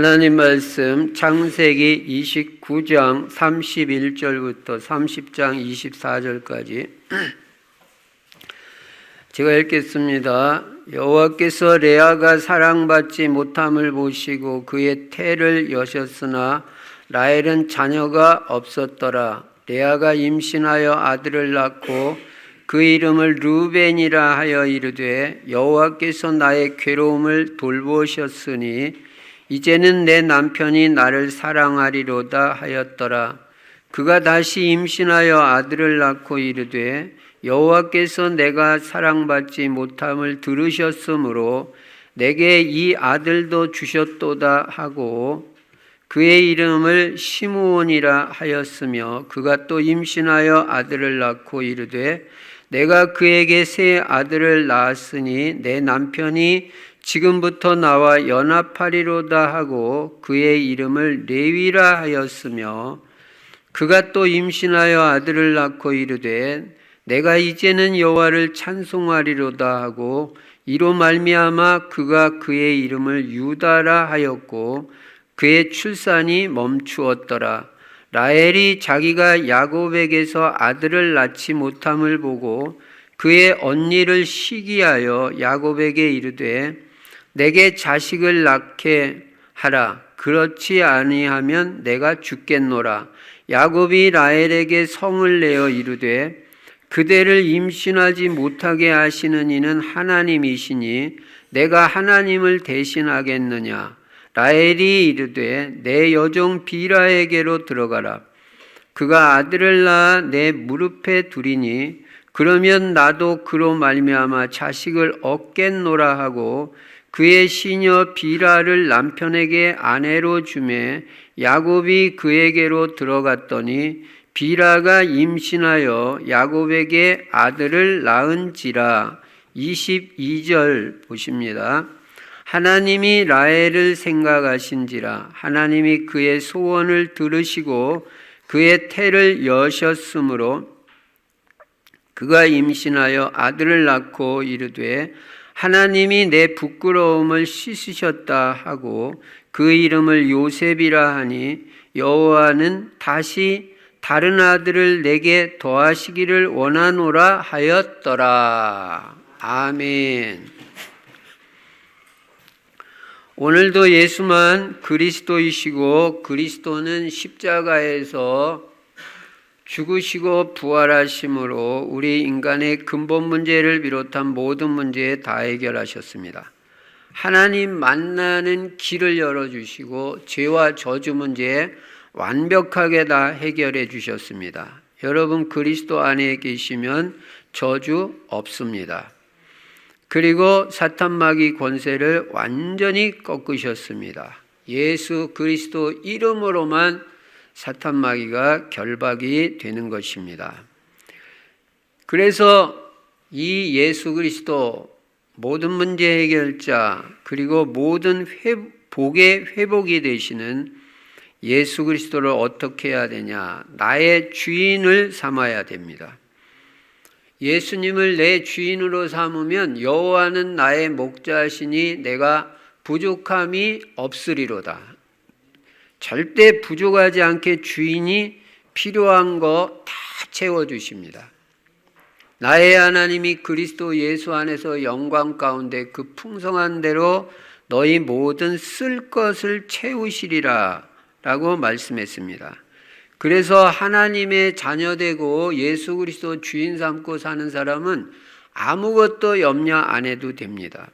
하나님 말씀 창세기 29장 31절부터 30장 24절까지 제가 읽겠습니다. 여호와께서 레아가 사랑받지 못함을 보시고 그의 태를 여셨으나 라헬은 자녀가 없었더라. 레아가 임신하여 아들을 낳고 그 이름을 르우벤이라 하여 이르되 여호와께서 나의 괴로움을 돌보셨으니 이제는 내 남편이 나를 사랑하리로다 하였더라. 그가 다시 임신하여 아들을 낳고 이르되 여호와께서 내가 사랑받지 못함을 들으셨으므로 내게 이 아들도 주셨도다 하고 그의 이름을 시므온이라 하였으며 그가 또 임신하여 아들을 낳고 이르되 내가 그에게 새 아들을 낳았으니 내 남편이 지금부터 나와 연합하리로다 하고 그의 이름을 레위라 하였으며 그가 또 임신하여 아들을 낳고 이르되 내가 이제는 여호와를 찬송하리로다 하고 이로 말미암아 그가 그의 이름을 유다라 하였고 그의 출산이 멈추었더라. 라헬이 자기가 야곱에게서 아들을 낳지 못함을 보고 그의 언니를 시기하여 야곱에게 이르되 내게 자식을 낳게 하라. 그렇지 아니하면 내가 죽겠노라. 야곱이 라헬에게 성을 내어 이르되 그대를 임신하지 못하게 하시는 이는 하나님이시니 내가 하나님을 대신하겠느냐. 라헬이 이르되 내 여종 비라에게로 들어가라. 그가 아들을 낳아 내 무릎에 두리니 그러면 나도 그로 말미암아 자식을 얻겠노라 하고 그의 시녀 비라를 남편에게 아내로 주매 야곱이 그에게로 들어갔더니 비라가 임신하여 야곱에게 아들을 낳은지라. 22절 보십니다. 하나님이 라헬을 생각하신지라. 하나님이 그의 소원을 들으시고 그의 태를 여셨으므로 그가 임신하여 아들을 낳고 이르되 하나님이 내 부끄러움을 씻으셨다 하고 그 이름을 요셉이라 하니 여호와는 다시 다른 아들을 내게 더하시기를 원하노라 하였더라. 아멘. 오늘도 예수만 그리스도이시고 그리스도는 십자가에서 죽으시고 부활하심으로 우리 인간의 근본 문제를 비롯한 모든 문제에 다 해결하셨습니다. 하나님 만나는 길을 열어주시고 죄와 저주 문제에 완벽하게 다 해결해 주셨습니다. 여러분 그리스도 안에 계시면 저주 없습니다. 그리고 사탄 마귀 권세를 완전히 꺾으셨습니다. 예수 그리스도 이름으로만 사탄 마귀가 결박이 되는 것입니다. 그래서 이 예수 그리스도 모든 문제 해결자 그리고 모든 복의 회복이 되시는 예수 그리스도를 어떻게 해야 되냐? 나의 주인을 삼아야 됩니다. 예수님을 내 주인으로 삼으면 여호와는 나의 목자시니 내가 부족함이 없으리로다. 절대 부족하지 않게 주인이 필요한 거 다 채워주십니다. 나의 하나님이 그리스도 예수 안에서 영광 가운데 그 풍성한 대로 너희 모든 쓸 것을 채우시리라 라고 말씀했습니다. 그래서 하나님의 자녀되고 예수 그리스도 주인 삼고 사는 사람은 아무것도 염려 안 해도 됩니다.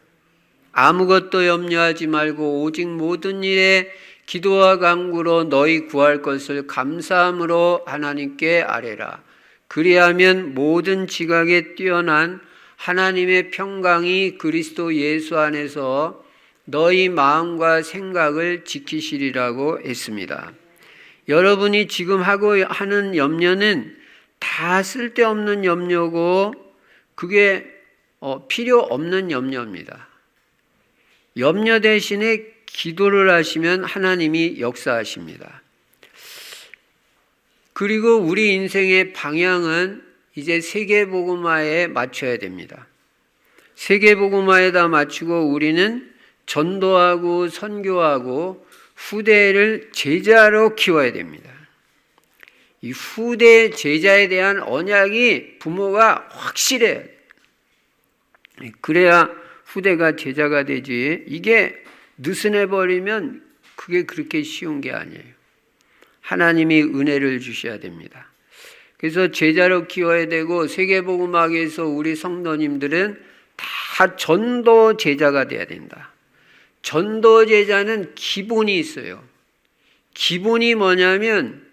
아무것도 염려하지 말고 오직 모든 일에 기도와 간구로 너희 구할 것을 감사함으로 하나님께 아뢰라. 그리하면 모든 지각에 뛰어난 하나님의 평강이 그리스도 예수 안에서 너희 마음과 생각을 지키시리라고 했습니다. 여러분이 지금 하는 염려는 다 쓸데없는 염려고 그게 필요 없는 염려입니다. 염려 대신에 기도를 하시면 하나님이 역사하십니다. 그리고 우리 인생의 방향은 이제 세계복음화에 맞춰야 됩니다. 세계복음화에다 맞추고 우리는 전도하고 선교하고 후대를 제자로 키워야 됩니다. 이 후대 제자에 대한 언약이 부모가 확실해야 돼요. 그래야 후대가 제자가 되지, 이게 느슨해 버리면 그게 그렇게 쉬운 게 아니에요. 하나님이 은혜를 주셔야 됩니다. 그래서 제자로 키워야 되고, 세계복음학에서 우리 성도님들은 다 전도 제자가 돼야 된다. 전도 제자는 기본이 있어요. 기본이 뭐냐면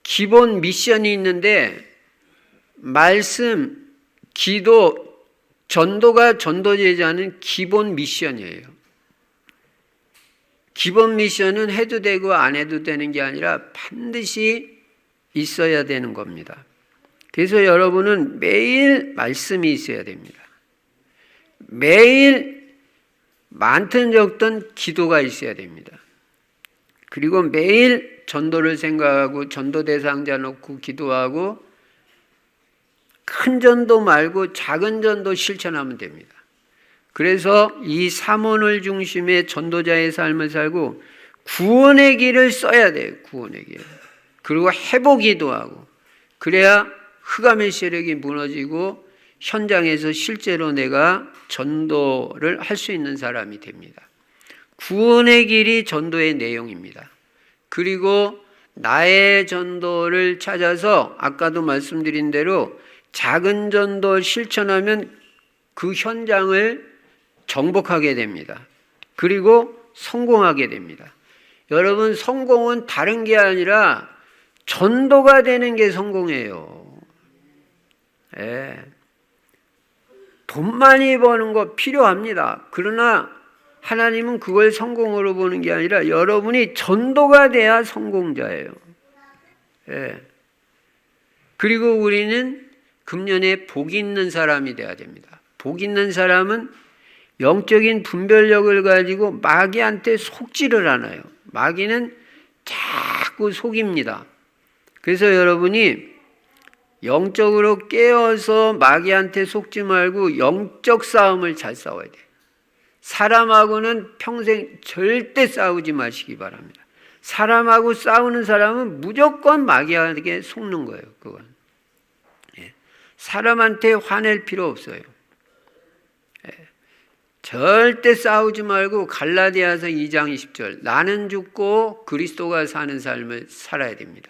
기본 미션이 있는데, 말씀, 기도, 전도가 전도 제자는 기본 미션이에요. 기본 미션은 해도 되고 안 해도 되는 게 아니라 반드시 있어야 되는 겁니다. 그래서 여러분은 매일 말씀이 있어야 됩니다. 매일 많든 적든 기도가 있어야 됩니다. 그리고 매일 전도를 생각하고 전도 대상자 놓고 기도하고, 큰 전도 말고 작은 전도 실천하면 됩니다. 그래서 이 삼원을 중심의 전도자의 삶을 살고 구원의 길을 써야 돼요. 구원의 길. 그리고 회복기도 하고, 그래야 흑암의 세력이 무너지고 현장에서 실제로 내가 전도를 할 수 있는 사람이 됩니다. 구원의 길이 전도의 내용입니다. 그리고 나의 전도를 찾아서 아까도 말씀드린 대로 작은 전도 실천하면 그 현장을 정복하게 됩니다. 그리고 성공하게 됩니다. 여러분, 성공은 다른 게 아니라 전도가 되는 게 성공이에요. 예. 돈 많이 버는 거 필요합니다. 그러나 하나님은 그걸 성공으로 보는 게 아니라 여러분이 전도가 돼야 성공자예요. 예. 그리고 우리는 금년에 복 있는 사람이 돼야 됩니다. 복 있는 사람은 영적인 분별력을 가지고 마귀한테 속지를 않아요. 마귀는 자꾸 속입니다. 그래서 여러분이 영적으로 깨어서 마귀한테 속지 말고 영적 싸움을 잘 싸워야 돼요. 사람하고는 평생 절대 싸우지 마시기 바랍니다. 사람하고 싸우는 사람은 무조건 마귀에게 속는 거예요. 그건. 사람한테 화낼 필요 없어요. 절대 싸우지 말고 갈라디아서 2장 20절, 나는 죽고 그리스도가 사는 삶을 살아야 됩니다.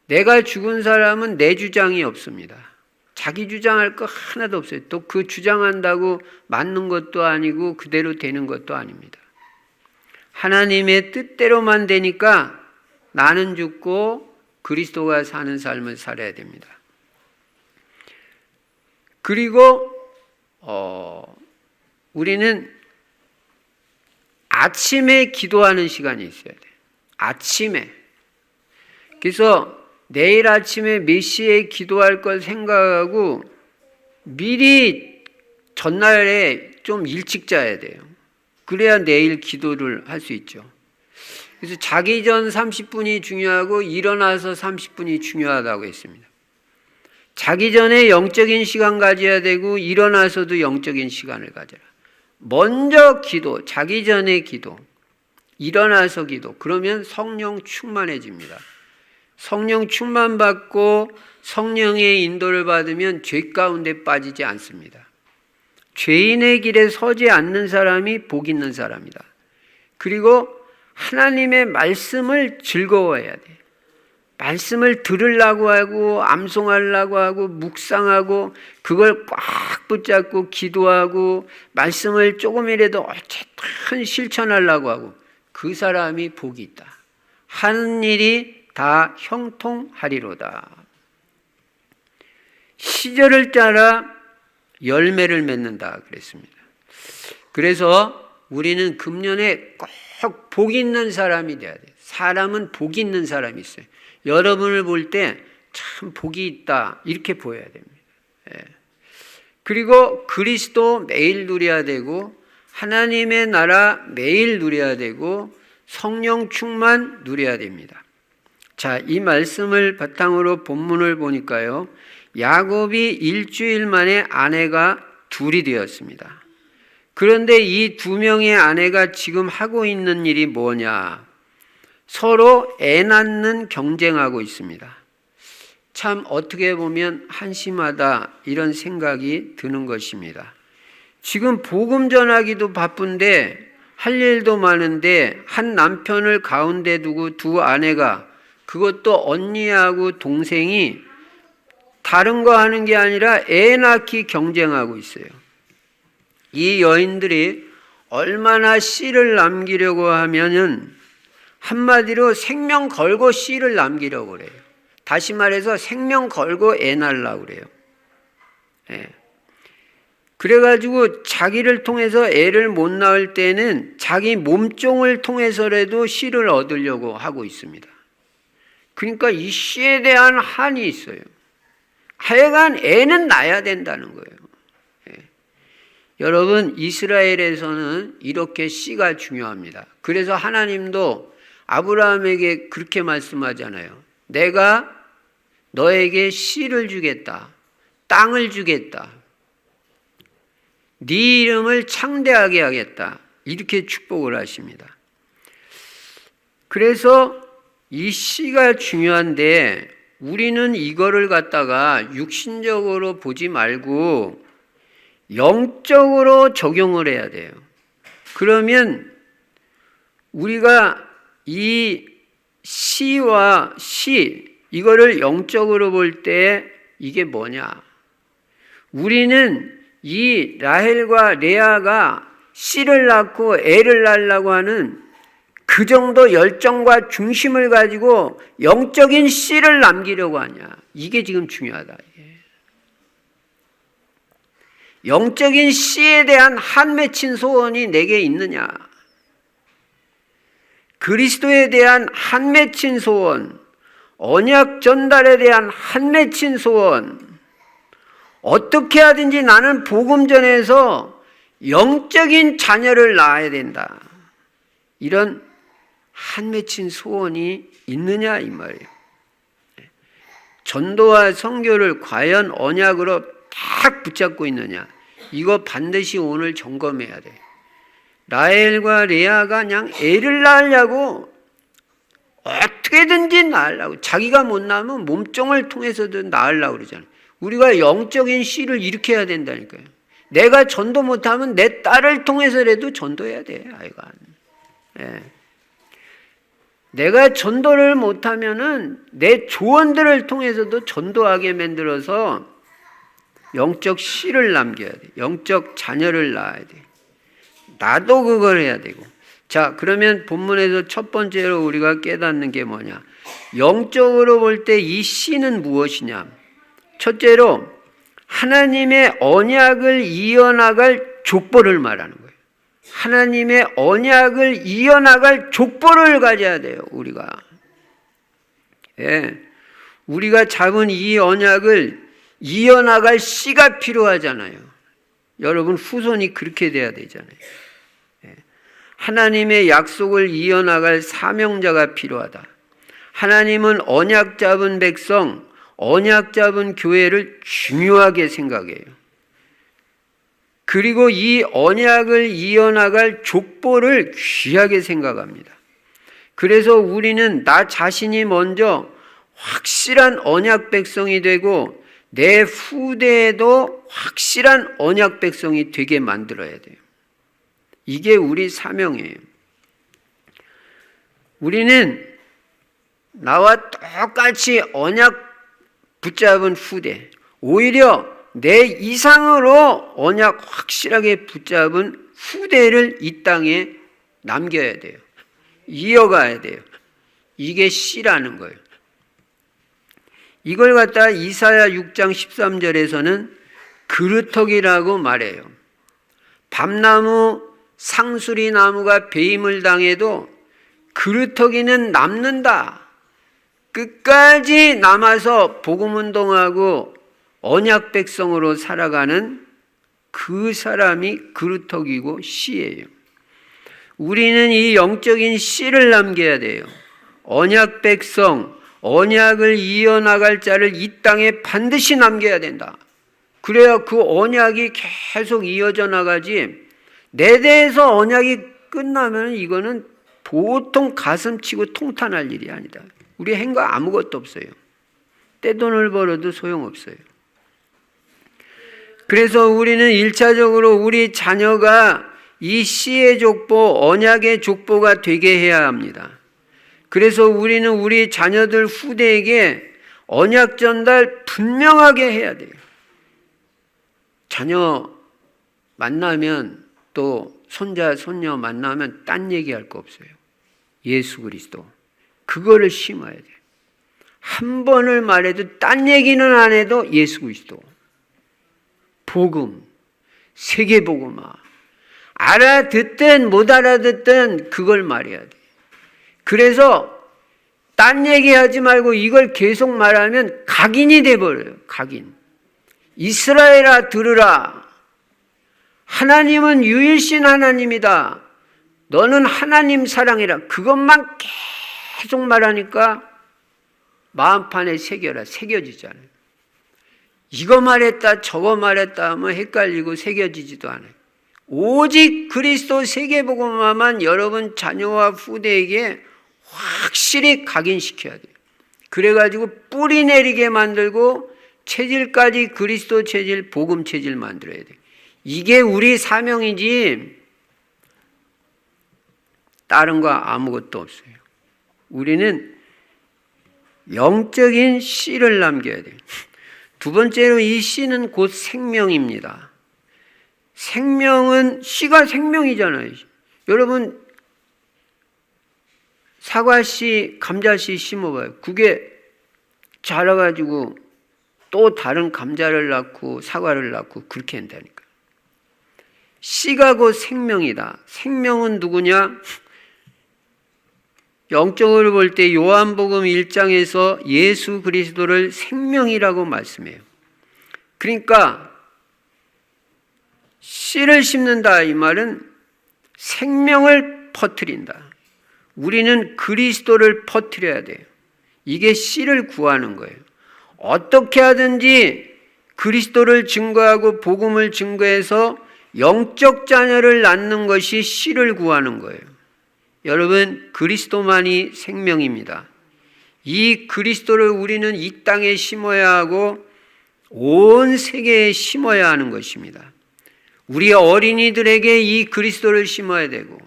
내가 죽은 사람은 내 주장이 없습니다. 자기 주장할 거 하나도 없어요. 또 그 주장한다고 맞는 것도 아니고 그대로 되는 것도 아닙니다. 하나님의 뜻대로만 되니까 나는 죽고 그리스도가 사는 삶을 살아야 됩니다. 그리고 우리는 아침에 기도하는 시간이 있어야 돼요. 아침에. 그래서 내일 아침에 몇 시에 기도할 걸 생각하고 미리 전날에 좀 일찍 자야 돼요. 그래야 내일 기도를 할 수 있죠. 그래서 자기 전 30분이 중요하고 일어나서 30분이 중요하다고 했습니다. 자기 전에 영적인 시간 가져야 되고 일어나서도 영적인 시간을 가져라. 먼저 기도, 자기 전에 기도, 일어나서 기도. 그러면 성령 충만해집니다. 성령 충만받고 성령의 인도를 받으면 죄 가운데 빠지지 않습니다. 죄인의 길에 서지 않는 사람이 복 있는 사람이다. 그리고 하나님의 말씀을 즐거워해야 돼. 말씀을 들으려고 하고 암송하려고 하고 묵상하고 그걸 꽉 붙잡고 기도하고 말씀을 조금이라도 어쨌든 실천하려고 하고, 그 사람이 복이 있다. 하는 일이 다 형통하리로다. 시절을 따라 열매를 맺는다 그랬습니다. 그래서 우리는 금년에 꼭 복 있는 사람이 돼야 돼요. 사람은 복 있는 사람이 있어요. 여러분을 볼 때 참 복이 있다 이렇게 보여야 됩니다. 그리고 그리스도 매일 누려야 되고 하나님의 나라 매일 누려야 되고 성령 충만 누려야 됩니다. 자, 이 말씀을 바탕으로 본문을 보니까요, 야곱이 일주일 만에 아내가 둘이 되었습니다. 그런데 이 두 명의 아내가 지금 하고 있는 일이 뭐냐? 서로 애 낳는 경쟁하고 있습니다. 참 어떻게 보면 한심하다 이런 생각이 드는 것입니다. 지금 복음 전하기도 바쁜데 할 일도 많은데 한 남편을 가운데 두고 두 아내가, 그것도 언니하고 동생이 다른 거 하는 게 아니라 애 낳기 경쟁하고 있어요. 이 여인들이 얼마나 씨를 남기려고 하면은 한마디로 생명 걸고 씨를 남기려고 그래요. 다시 말해서 생명 걸고 애 낳으려고 그래요. 예. 그래가지고 자기를 통해서 애를 못 낳을 때는 자기 몸종을 통해서라도 씨를 얻으려고 하고 있습니다. 그러니까 이 씨에 대한 한이 있어요. 하여간 애는 낳아야 된다는 거예요. 예. 여러분, 이스라엘에서는 이렇게 씨가 중요합니다. 그래서 하나님도 아브라함에게 그렇게 말씀하잖아요. 내가 너에게 씨를 주겠다. 땅을 주겠다. 네 이름을 창대하게 하겠다. 이렇게 축복을 하십니다. 그래서 이 씨가 중요한데 우리는 이거를 갖다가 육신적으로 보지 말고 영적으로 적용을 해야 돼요. 그러면 우리가 이 씨와 씨, 이거를 영적으로 볼 때 이게 뭐냐? 우리는 이 라헬과 레아가 씨를 낳고 애를 낳으려고 하는 그 정도 열정과 중심을 가지고 영적인 씨를 남기려고 하냐. 이게 지금 중요하다. 영적인 씨에 대한 한 맺힌 소원이 내게 있느냐. 그리스도에 대한 한 맺힌 소원, 언약 전달에 대한 한 맺힌 소원, 어떻게 하든지 나는 복음 전에서 영적인 자녀를 낳아야 된다. 이런 한 맺힌 소원이 있느냐 이 말이에요. 전도와 선교를 과연 언약으로 딱 붙잡고 있느냐. 이거 반드시 오늘 점검해야 돼. 라헬과 레아가 그냥 애를 낳으려고 어떻게든지 낳으려고, 자기가 못 낳으면 몸종을 통해서도 낳으려고 그러잖아요. 우리가 영적인 씨를 일으켜야 된다니까요. 내가 전도 못하면 내 딸을 통해서라도 전도해야 돼, 아이가. 예. 내가 전도를 못하면은 내 조언들을 통해서도 전도하게 만들어서 영적 씨를 남겨야 돼. 영적 자녀를 낳아야 돼. 나도 그걸 해야 되고. 자, 그러면 본문에서 첫 번째로 우리가 깨닫는 게 뭐냐? 영적으로 볼 때 이 씨는 무엇이냐? 첫째로 하나님의 언약을 이어나갈 족보를 말하는 거예요. 하나님의 언약을 이어나갈 족보를 가져야 돼요, 우리가. 예. 우리가 잡은 이 언약을 이어나갈 씨가 필요하잖아요. 여러분, 후손이 그렇게 돼야 되잖아요. 예. 하나님의 약속을 이어나갈 사명자가 필요하다. 하나님은 언약 잡은 백성, 언약 잡은 교회를 중요하게 생각해요. 그리고 이 언약을 이어나갈 족보를 귀하게 생각합니다. 그래서 우리는 나 자신이 먼저 확실한 언약 백성이 되고 내 후대에도 확실한 언약 백성이 되게 만들어야 돼요. 이게 우리 사명이에요. 우리는 나와 똑같이 언약 붙잡은 후대, 오히려 내 이상으로 언약 확실하게 붙잡은 후대를 이 땅에 남겨야 돼요. 이어가야 돼요. 이게 씨라는 거예요. 이걸 갖다 이사야 6장 13절에서는 그루터기라고 말해요. 밤나무, 상수리 나무가 배임을 당해도 그루터기는 남는다. 끝까지 남아서 복음운동하고 언약 백성으로 살아가는 그 사람이 그루터기고 씨예요. 우리는 이 영적인 씨를 남겨야 돼요. 언약 백성, 언약을 이어나갈 자를 이 땅에 반드시 남겨야 된다. 그래야 그 언약이 계속 이어져 나가지 내 대해서 언약이 끝나면 이거는 보통 가슴 치고 통탄할 일이 아니다. 우리 행거 아무것도 없어요. 떼돈을 벌어도 소용없어요. 그래서 우리는 1차적으로 우리 자녀가 이 씨의 족보, 언약의 족보가 되게 해야 합니다. 그래서 우리는 우리 자녀들 후대에게 언약 전달 분명하게 해야 돼요. 자녀 만나면 또 손자, 손녀 만나면 딴 얘기할 거 없어요. 예수 그리스도. 그거를 심어야 돼요. 한 번을 말해도 딴 얘기는 안 해도 예수 그리스도. 복음, 세계복음화. 알아듣든 못 알아듣든 그걸 말해야 돼. 그래서 딴 얘기하지 말고 이걸 계속 말하면 각인이 돼버려요. 각인. 이스라엘아 들으라. 하나님은 유일신 하나님이다. 너는 하나님 사랑해라. 그것만 계속 말하니까 마음판에 새겨라. 새겨지잖아요. 이거 말했다 저거 말했다 하면 헷갈리고 새겨지지도 않아요. 오직 그리스도 세계복음화만 여러분 자녀와 후대에게 확실히 각인시켜야 돼요. 그래가지고 뿌리 내리게 만들고 체질까지 그리스도 체질, 복음 체질 만들어야 돼요. 이게 우리 사명이지 다른 거 아무것도 없어요. 우리는 영적인 씨를 남겨야 돼요. 두 번째로 이 씨는 곧 생명입니다. 생명은 씨가 생명이잖아요. 여러분 사과씨, 감자씨 심어봐요. 그게 자라가지고 또 다른 감자를 낳고 사과를 낳고 그렇게 한다니까. 씨가 곧 생명이다. 생명은 누구냐? 영적으로 볼 때 요한복음 1장에서 예수 그리스도를 생명이라고 말씀해요. 그러니까 씨를 심는다 이 말은 생명을 퍼뜨린다. 우리는 그리스도를 퍼뜨려야 돼요. 이게 씨를 구하는 거예요. 어떻게 하든지 그리스도를 증거하고 복음을 증거해서 영적 자녀를 낳는 것이 씨를 구하는 거예요. 여러분, 그리스도만이 생명입니다. 이 그리스도를 우리는 이 땅에 심어야 하고 온 세계에 심어야 하는 것입니다. 우리 어린이들에게 이 그리스도를 심어야 되고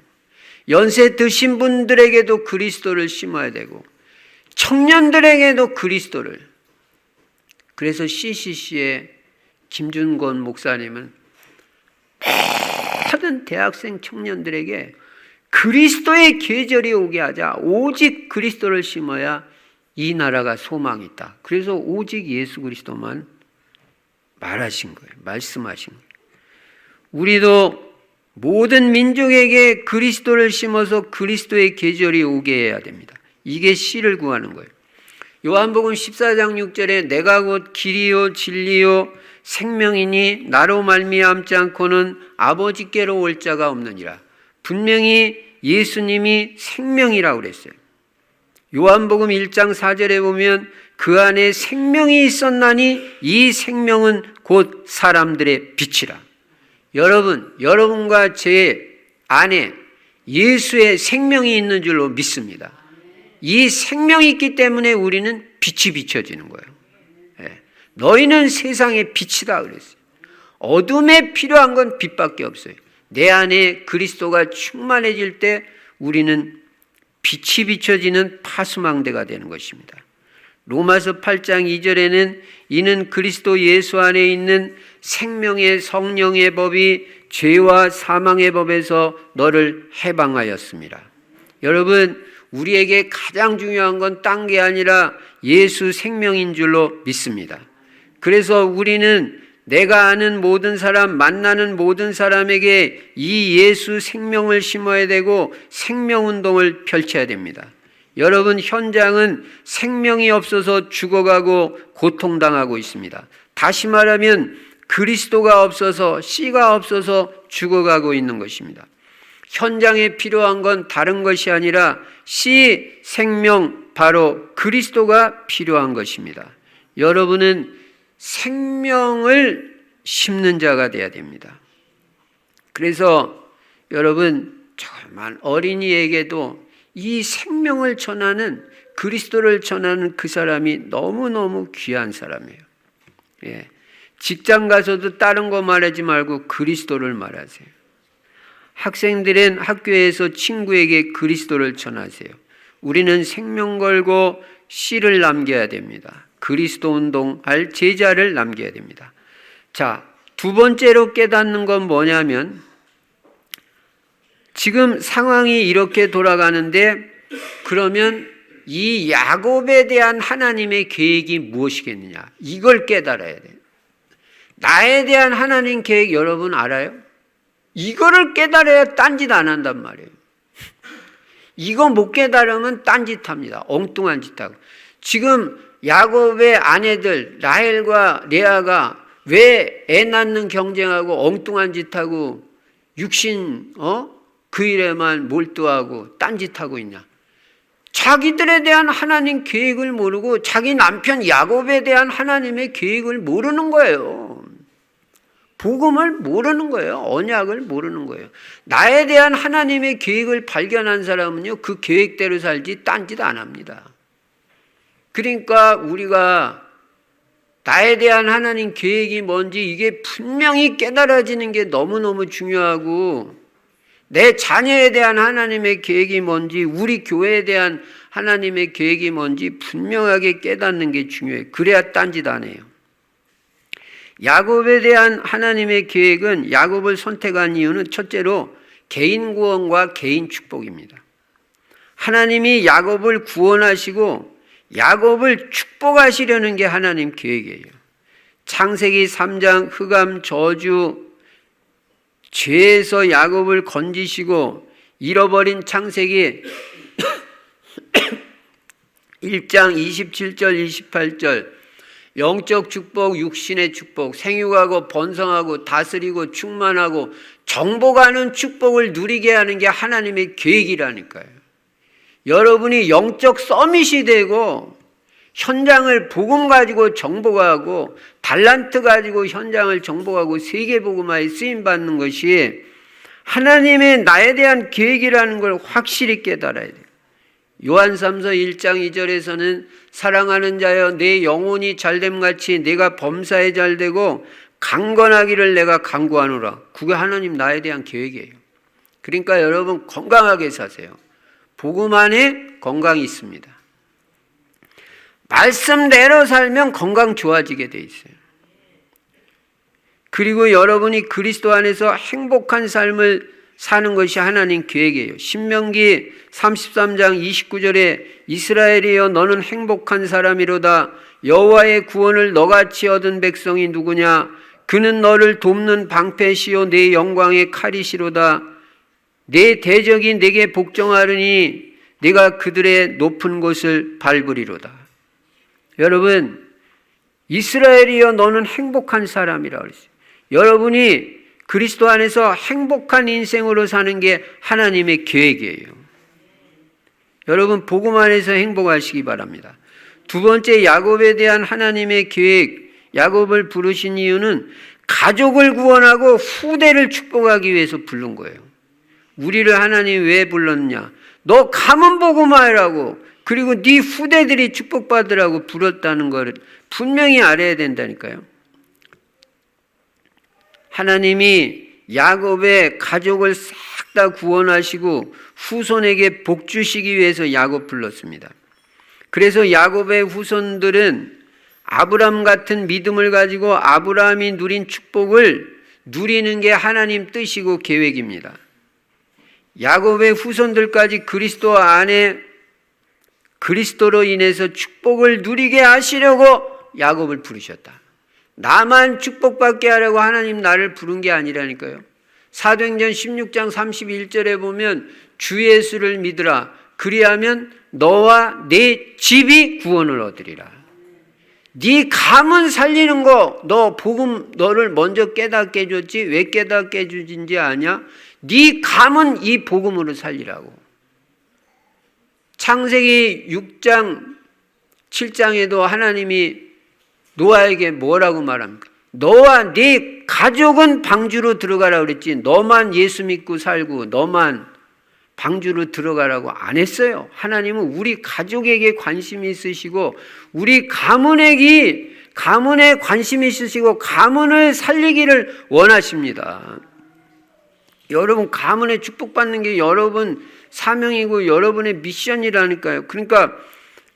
연세 드신 분들에게도 그리스도를 심어야 되고 청년들에게도 그리스도를. 그래서 CCC의 김준권 목사님은 모든 대학생 청년들에게 그리스도의 계절이 오게 하자. 오직 그리스도를 심어야 이 나라가 소망이 있다. 그래서 오직 예수 그리스도만 말하신 거예요. 말씀하신 거예요. 우리도 모든 민족에게 그리스도를 심어서 그리스도의 계절이 오게 해야 됩니다. 이게 씨를 구하는 거예요. 요한복음 14장 6절에 내가 곧 길이요 진리요 생명이니 나로 말미암지 않고는 아버지께로 올 자가 없느니라. 분명히 예수님이 생명이라고 그랬어요. 요한복음 1장 4절에 보면 그 안에 생명이 있었나니 이 생명은 곧 사람들의 빛이라. 여러분과 제 안에 예수의 생명이 있는 줄로 믿습니다. 이 생명이 있기 때문에 우리는 빛이 비춰지는 거예요. 너희는 세상의 빛이다 그랬어요. 어둠에 필요한 건 빛밖에 없어요. 내 안에 그리스도가 충만해질 때 우리는 빛이 비춰지는 파수망대가 되는 것입니다. 로마서 8장 2절에는 이는 그리스도 예수 안에 있는 생명의 성령의 법이 죄와 사망의 법에서 너를 해방하였습니다. 여러분, 우리에게 가장 중요한 건 딴 게 아니라 예수 생명인 줄로 믿습니다. 그래서 우리는 내가 아는 모든 사람, 만나는 모든 사람에게 이 예수 생명을 심어야 되고 생명운동을 펼쳐야 됩니다. 여러분, 현장은 생명이 없어서 죽어가고 고통당하고 있습니다. 다시 말하면 그리스도가 없어서, 씨가 없어서 죽어가고 있는 것입니다. 현장에 필요한 건 다른 것이 아니라 씨, 생명, 바로 그리스도가 필요한 것입니다. 여러분은 생명을 심는 자가 되어야 됩니다. 그래서 여러분 정말 어린이에게도 이 생명을 전하는 그리스도를 전하는 그 사람이 너무너무 귀한 사람이에요. 예. 직장 가서도 다른 거 말하지 말고 그리스도를 말하세요. 학생들은 학교에서 친구에게 그리스도를 전하세요. 우리는 생명 걸고 씨를 남겨야 됩니다. 그리스도 운동할 제자를 남겨야 됩니다. 자, 두 번째로 깨닫는 건 뭐냐면 지금 상황이 이렇게 돌아가는데 그러면 이 야곱에 대한 하나님의 계획이 무엇이겠느냐? 이걸 깨달아야 돼요. 나에 대한 하나님 계획 여러분 알아요? 이거를 깨달아야 딴짓 안 한단 말이에요. 이거 못 깨달으면 딴짓합니다. 엉뚱한 짓하고. 지금 야곱의 아내들 라헬과 레아가 왜 애 낳는 경쟁하고 엉뚱한 짓하고 육신 그 일에만 몰두하고 딴짓하고 있냐? 자기들에 대한 하나님 계획을 모르고 자기 남편 야곱에 대한 하나님의 계획을 모르는 거예요. 복음을 모르는 거예요. 언약을 모르는 거예요. 나에 대한 하나님의 계획을 발견한 사람은요, 그 계획대로 살지 딴짓 안 합니다. 그러니까 우리가 나에 대한 하나님 계획이 뭔지 이게 분명히 깨달아지는 게 너무너무 중요하고, 내 자녀에 대한 하나님의 계획이 뭔지, 우리 교회에 대한 하나님의 계획이 뭔지 분명하게 깨닫는 게 중요해요. 그래야 딴짓 안 해요. 야곱에 대한 하나님의 계획은, 야곱을 선택한 이유는 첫째로 개인 구원과 개인 축복입니다. 하나님이 야곱을 구원하시고 야곱을 축복하시려는 게 하나님 계획이에요. 창세기 3장 흑암 저주, 죄에서 야곱을 건지시고 잃어버린 창세기 1장 27절 28절 영적 축복, 육신의 축복, 생육하고 번성하고 다스리고 충만하고 정복하는 축복을 누리게 하는 게 하나님의 계획이라니까요. 여러분이 영적 서밋이 되고 현장을 복음 가지고 정복하고 달란트 가지고 현장을 정복하고 세계복음화에 쓰임받는 것이 하나님의 나에 대한 계획이라는 걸 확실히 깨달아야 돼요. 요한삼서 1장 2절에서는 사랑하는 자여 내 영혼이 잘됨같이 내가 범사에 잘되고 강건하기를 내가 간구하노라. 그게 하나님 나에 대한 계획이에요. 그러니까 여러분 건강하게 사세요. 복음 안에 건강이 있습니다. 말씀대로 살면 건강 좋아지게 돼 있어요. 그리고 여러분이 그리스도 안에서 행복한 삶을 사는 것이 하나님 계획이에요. 신명기 33장 29절에 이스라엘이여 너는 행복한 사람이로다. 여호와의 구원을 너같이 얻은 백성이 누구냐? 그는 너를 돕는 방패시요 내 영광의 칼이시로다. 내 대적이 내게 복종하르니 내가 그들의 높은 곳을 밟으리로다. 여러분, 이스라엘이여 너는 행복한 사람이라고 그랬어요. 여러분이 그리스도 안에서 행복한 인생으로 사는 게 하나님의 계획이에요. 여러분 복음 안에서 행복하시기 바랍니다. 두 번째, 야곱에 대한 하나님의 계획, 야곱을 부르신 이유는 가족을 구원하고 후대를 축복하기 위해서 부른 거예요. 우리를 하나님 왜 불렀냐? 너 가문 복음화하라고, 그리고 네 후대들이 축복받으라고 불렀다는 걸 분명히 알아야 된다니까요. 하나님이 야곱의 가족을 싹 다 구원하시고 후손에게 복 주시기 위해서 야곱 불렀습니다. 그래서 야곱의 후손들은 아브라함 같은 믿음을 가지고 아브라함이 누린 축복을 누리는 게 하나님 뜻이고 계획입니다. 야곱의 후손들까지 그리스도 안에 그리스도로 인해서 축복을 누리게 하시려고 야곱을 부르셨다. 나만 축복받게 하려고 하나님 나를 부른 게 아니라니까요. 사도행전 16장 31절에 보면 주 예수를 믿으라. 그리하면 너와 네 집이 구원을 얻으리라. 네 가문 살리는 거, 너 복음 너를 먼저 깨닫게 해줬지 왜 깨닫게 해주진지 아냐? 네 가문 이 복음으로 살리라고. 창세기 6장 7장에도 하나님이 노아에게 뭐라고 말합니까? 너와 네 가족은 방주로 들어가라 그랬지 너만 예수 믿고 살고 너만 방주로 들어가라고 안 했어요. 하나님은 우리 가족에게 관심이 있으시고 우리 가문에 관심이 있으시고 가문을 살리기를 원하십니다. 여러분 가문에 축복받는 게 여러분 사명이고 여러분의 미션이라니까요. 그러니까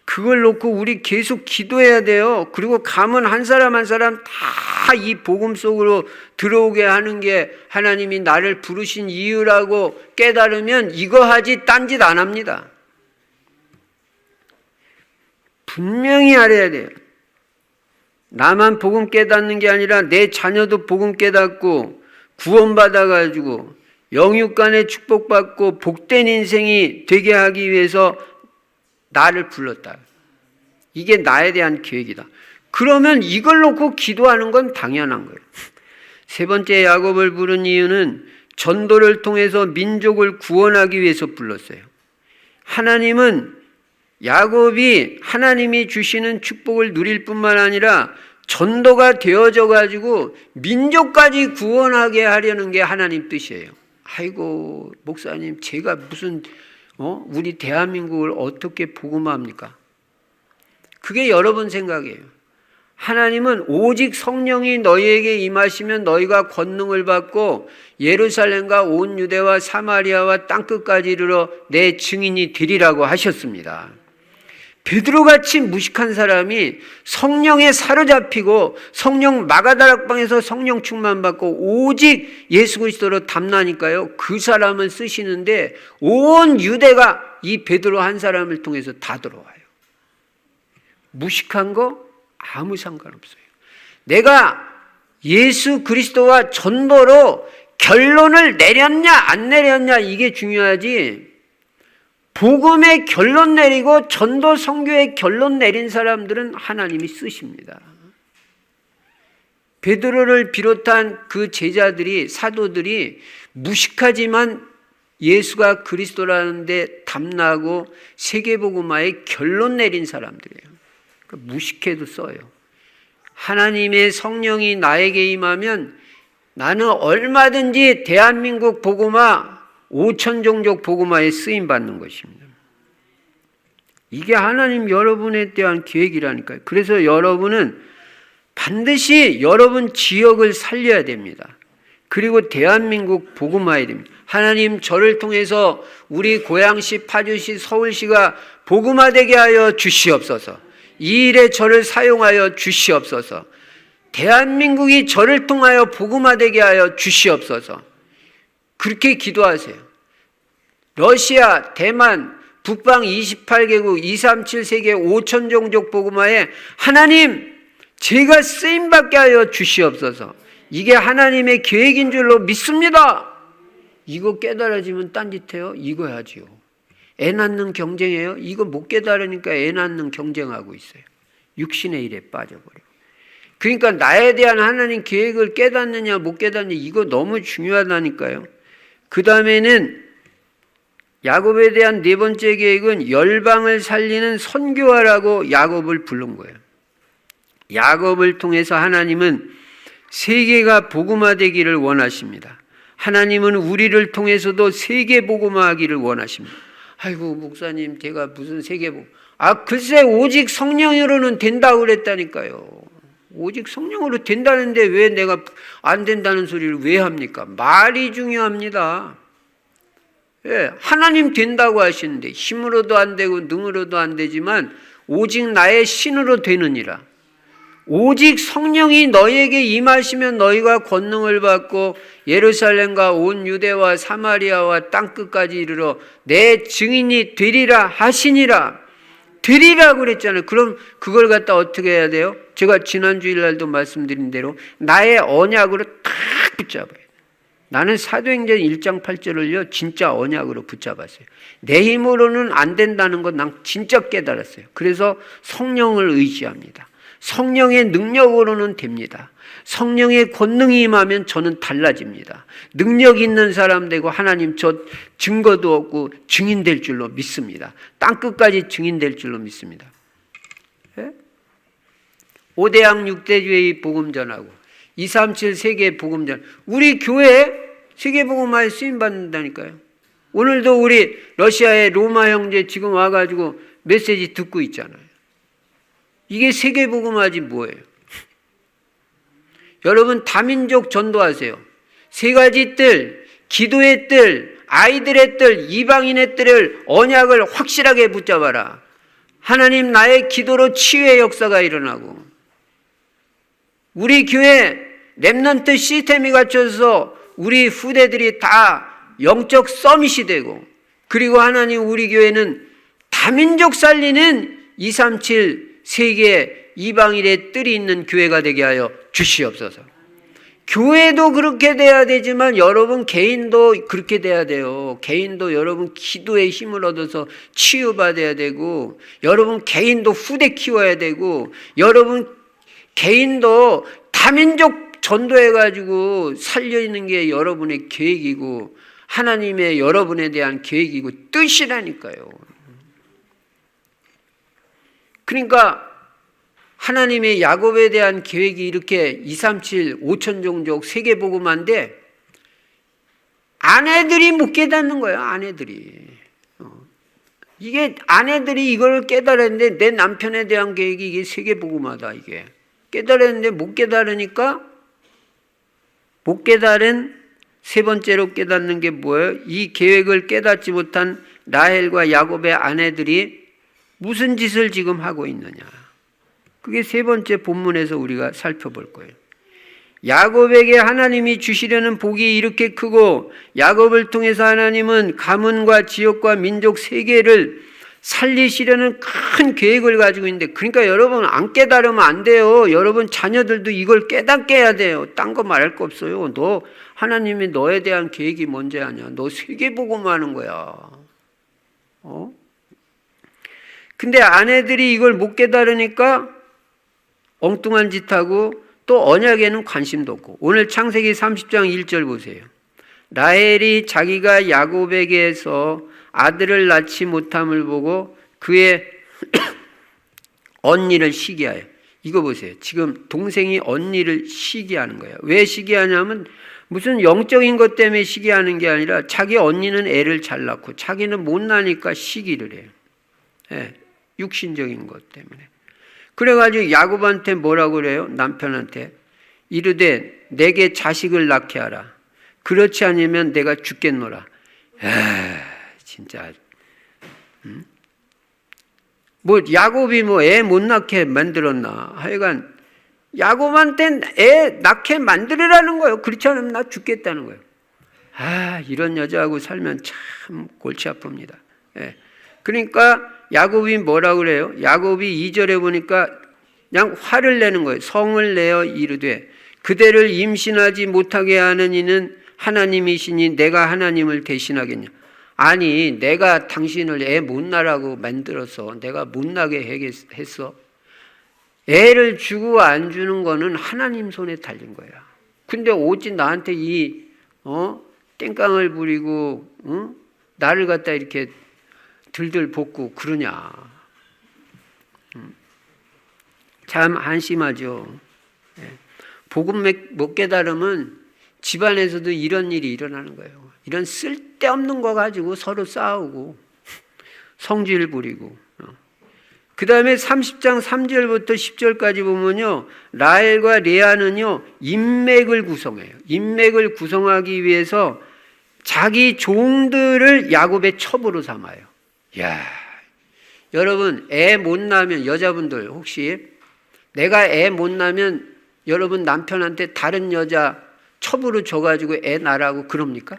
그걸 놓고 우리 계속 기도해야 돼요. 그리고 가문 한 사람 한 사람 다 이 복음 속으로 들어오게 하는 게 하나님이 나를 부르신 이유라고 깨달으면 이거 하지 딴 짓 안 합니다. 분명히 알아야 돼요. 나만 복음 깨닫는 게 아니라 내 자녀도 복음 깨닫고 구원받아가지고 영육간에 축복받고 복된 인생이 되게 하기 위해서 나를 불렀다. 이게 나에 대한 계획이다. 그러면 이걸 놓고 기도하는 건 당연한 거예요. 세 번째 야곱을 부른 이유는 전도를 통해서 민족을 구원하기 위해서 불렀어요. 하나님은 야곱이 하나님이 주시는 축복을 누릴 뿐만 아니라 전도가 되어져 가지고 민족까지 구원하게 하려는 게 하나님 뜻이에요. 아이고 목사님 제가 무슨 우리 대한민국을 어떻게 복음합니까? 그게 여러분 생각이에요. 하나님은 오직 성령이 너희에게 임하시면 너희가 권능을 받고 예루살렘과 온 유대와 사마리아와 땅끝까지 이르러 내 증인이 되리라고 하셨습니다. 베드로같이 무식한 사람이 성령에 사로잡히고 성령 마가다락방에서 성령 충만받고 오직 예수 그리스도로 담나니까요. 그 사람은 쓰시는데 온 유대가 이 베드로 한 사람을 통해서 다 들어와요. 무식한 거 아무 상관없어요. 내가 예수 그리스도와 전도로 결론을 내렸냐 안 내렸냐 이게 중요하지 복음의 결론 내리고 전도 선교의 결론 내린 사람들은 하나님이 쓰십니다. 베드로를 비롯한 그 제자들이 사도들이 무식하지만 예수가 그리스도라는데 담나고 세계복음화의 결론 내린 사람들이에요. 그러니까 무식해도 써요. 하나님의 성령이 나에게 임하면 나는 얼마든지 대한민국 복음화 5천 종족 복음화에 쓰임받는 것입니다. 이게 하나님 여러분에 대한 계획이라니까요. 그래서 여러분은 반드시 여러분 지역을 살려야 됩니다. 그리고 대한민국 복음화해야 됩니다. 하나님 저를 통해서 우리 고양시, 파주시, 서울시가 복음화되게 하여 주시옵소서. 이 일에 저를 사용하여 주시옵소서. 대한민국이 저를 통하여 복음화되게 하여 주시옵소서. 그렇게 기도하세요. 러시아, 대만, 북방 28개국, 237세계 5천 종족 복음화에 하나님 제가 쓰임받게 하여 주시옵소서. 이게 하나님의 계획인 줄로 믿습니다. 이거 깨달아지면 딴짓해요? 이거 하지요. 애 낳는 경쟁해요? 이거 못 깨달으니까 애 낳는 경쟁하고 있어요. 육신의 일에 빠져버려. 그러니까 나에 대한 하나님 계획을 깨닫느냐 못 깨닫느냐 이거 너무 중요하다니까요. 그 다음에는 야곱에 대한 네 번째 계획은 열방을 살리는 선교하라고 야곱을 부른 거예요. 야곱을 통해서 하나님은 세계가 복음화되기를 원하십니다. 하나님은 우리를 통해서도 세계 복음화하기를 원하십니다. 아이고 목사님 제가 무슨 세계 복음 글쎄 오직 성령으로는 된다고 그랬다니까요. 오직 성령으로 된다는데 왜 내가 안 된다는 소리를 왜 합니까? 말이 중요합니다. 예, 하나님 된다고 하시는데 힘으로도 안 되고 능으로도 안 되지만 오직 나의 신으로 되느니라. 오직 성령이 너희에게 임하시면 너희가 권능을 받고 예루살렘과 온 유대와 사마리아와 땅끝까지 이르러 내 증인이 되리라 하시니라. 되리라고 그랬잖아요. 그럼 그걸 갖다 어떻게 해야 돼요? 제가 지난 주일날도 말씀드린 대로 나의 언약으로 탁 붙잡아요. 나는 사도행전 1장 8절을요 진짜 언약으로 붙잡았어요. 내 힘으로는 안 된다는 건 난 진짜 깨달았어요. 그래서 성령을 의지합니다. 성령의 능력으로는 됩니다. 성령의 권능이 임하면 저는 달라집니다. 능력 있는 사람 되고 하나님 저 증거도 없고 증인 될 줄로 믿습니다. 땅끝까지 증인 될 줄로 믿습니다. 예? 5대양 6대주의 복음 전하고 237 세계복음전. 우리 교회 세계복음화에 쓰임받는다니까요. 오늘도 우리 러시아의 로마 형제 지금 와가지고 메시지 듣고 있잖아요. 이게 세계복음화지 뭐예요? 여러분 다민족 전도하세요. 세 가지 뜰, 기도의 뜰, 아이들의 뜰, 이방인의 뜰을 언약을 확실하게 붙잡아라. 하나님 나의 기도로 치유의 역사가 일어나고 우리 교회 렘넌트 시스템이 갖춰서 우리 후대들이 다 영적 서밋이 되고 그리고 하나님 우리 교회는 다민족 살리는 237 세계 이방인의 뜰이 있는 교회가 되게 하여 주시옵소서. 교회도 그렇게 돼야 되지만 여러분 개인도 그렇게 돼야 돼요. 개인도 여러분 기도의 힘을 얻어서 치유받아야 되고 여러분 개인도 후대 키워야 되고 여러분 개인도 다민족 전도해가지고 살려있는 게 여러분의 계획이고 하나님의 여러분에 대한 계획이고 뜻이라니까요. 그러니까 하나님의 야곱에 대한 계획이 이렇게 237 5천 종족 세계복음화인데 아내들이 못 깨닫는 거예요. 아내들이. 이게 아내들이 이걸 깨달았는데 내 남편에 대한 계획이 이게 세계복음화다. 이게 깨달았는데 못 깨달으니까 못 깨달은 세 번째로 깨닫는 게 뭐예요? 이 계획을 깨닫지 못한 라헬과 야곱의 아내들이 무슨 짓을 지금 하고 있느냐. 그게 세 번째 본문에서 우리가 살펴볼 거예요. 야곱에게 하나님이 주시려는 복이 이렇게 크고 야곱을 통해서 하나님은 가문과 지역과 민족 세계를 살리시려는 큰 계획을 가지고 있는데 그러니까 여러분 안 깨달으면 안 돼요. 여러분 자녀들도 이걸 깨닫게 해야 돼요. 딴 거 말할 거 없어요. 너 하나님이 너에 대한 계획이 뭔지 아냐. 너 세계복음화하는 거야. 근데 아내들이 이걸 못 깨달으니까 엉뚱한 짓하고 또 언약에는 관심도 없고 오늘 창세기 30장 1절 보세요. 라헬이 자기가 야곱에게서 아들을 낳지 못함을 보고 그의 언니를 시기하여 이거 보세요. 지금 동생이 언니를 시기하는 거예요. 왜 시기하냐면 무슨 영적인 것 때문에 시기하는 게 아니라 자기 언니는 애를 잘 낳고 자기는 못 나니까 시기를 해요. 네, 육신적인 것 때문에. 그래가지고 야곱한테 뭐라고 그래요? 남편한테 이르되 내게 자식을 낳게 하라. 그렇지 않으면 내가 죽겠노라. 진짜 뭐 야곱이 뭐 애 못 낳게 만들었나. 하여간 야곱한테 애 낳게 만들으라는 거예요. 그렇지 않으면 나 죽겠다는 거예요. 이런 여자하고 살면 참 골치 아픕니다. 그러니까 야곱이 뭐라고 그래요? 야곱이 2절에 보니까 그냥 화를 내는 거예요. 성을 내어 이르되 그대를 임신하지 못하게 하는 이는 하나님이시니 내가 하나님을 대신하겠냐. 아니 내가 당신을 애 못 낳으라고 만들어서 내가 못 나게 했어. 애를 주고 안 주는 거는 하나님 손에 달린 거야. 근데 오직 나한테 이 땡깡을 부리고 나를 갖다 이렇게 들들 볶고 그러냐. 참 한심하죠. 복음 못 깨달으면 집안에서도 이런 일이 일어나는 거예요. 이런 쓸데없는 거 가지고 서로 싸우고 성질 부리고. 그 다음에 30장 3절부터 10절까지 보면요. 라헬과 레아는요. 인맥을 구성해요. 인맥을 구성하기 위해서 자기 종들을 야곱의 첩으로 삼아요. 야, 여러분 애 못 낳으면 여자분들 혹시 내가 애 못 낳으면 여러분 남편한테 다른 여자 첩으로 줘가지고 애 낳으라고 그럽니까?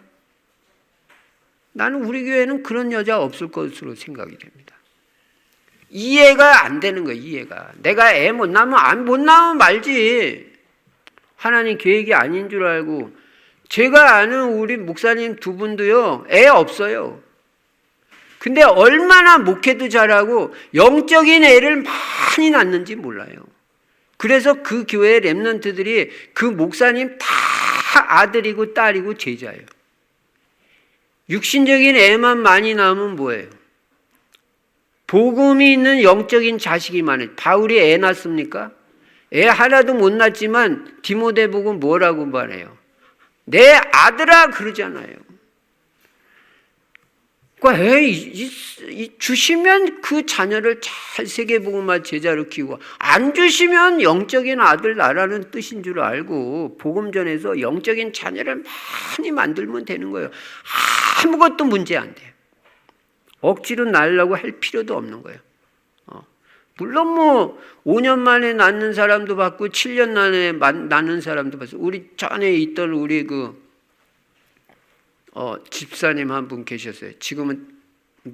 나는 우리 교회는 그런 여자 없을 것으로 생각이 됩니다. 이해가 안 되는 거예요. 이해가. 내가 애 못 낳으면 못 낳으면 말지. 하나님 계획이 아닌 줄 알고. 제가 아는 우리 목사님 두 분도요. 애 없어요. 근데 얼마나 목회도 잘하고 영적인 애를 많이 낳는지 몰라요. 그래서 그 교회 렘넌트들이 그 목사님 다 아들이고 딸이고 제자예요. 육신적인 애만 많이 낳으면 뭐예요? 복음이 있는 영적인 자식이 많아요. 바울이 애 낳습니까? 애 하나도 못 낳았지만 디모데 보고 뭐라고 말해요? 내 아들아 그러잖아요. 그러니까 주시면 그 자녀를 잘 세계복음화 제자로 키우고, 안 주시면 영적인 아들 나라는 뜻인 줄 알고 복음 전해서 영적인 자녀를 많이 만들면 되는 거예요. 아무것도 문제 안 돼요. 억지로 낳으려고 할 필요도 없는 거예요. 물론 뭐 5년 만에 낳는 사람도 봤고 7년 만에 낳는 사람도 봤어요. 우리 전에 있던 우리 집사님 한 분 계셨어요. 지금은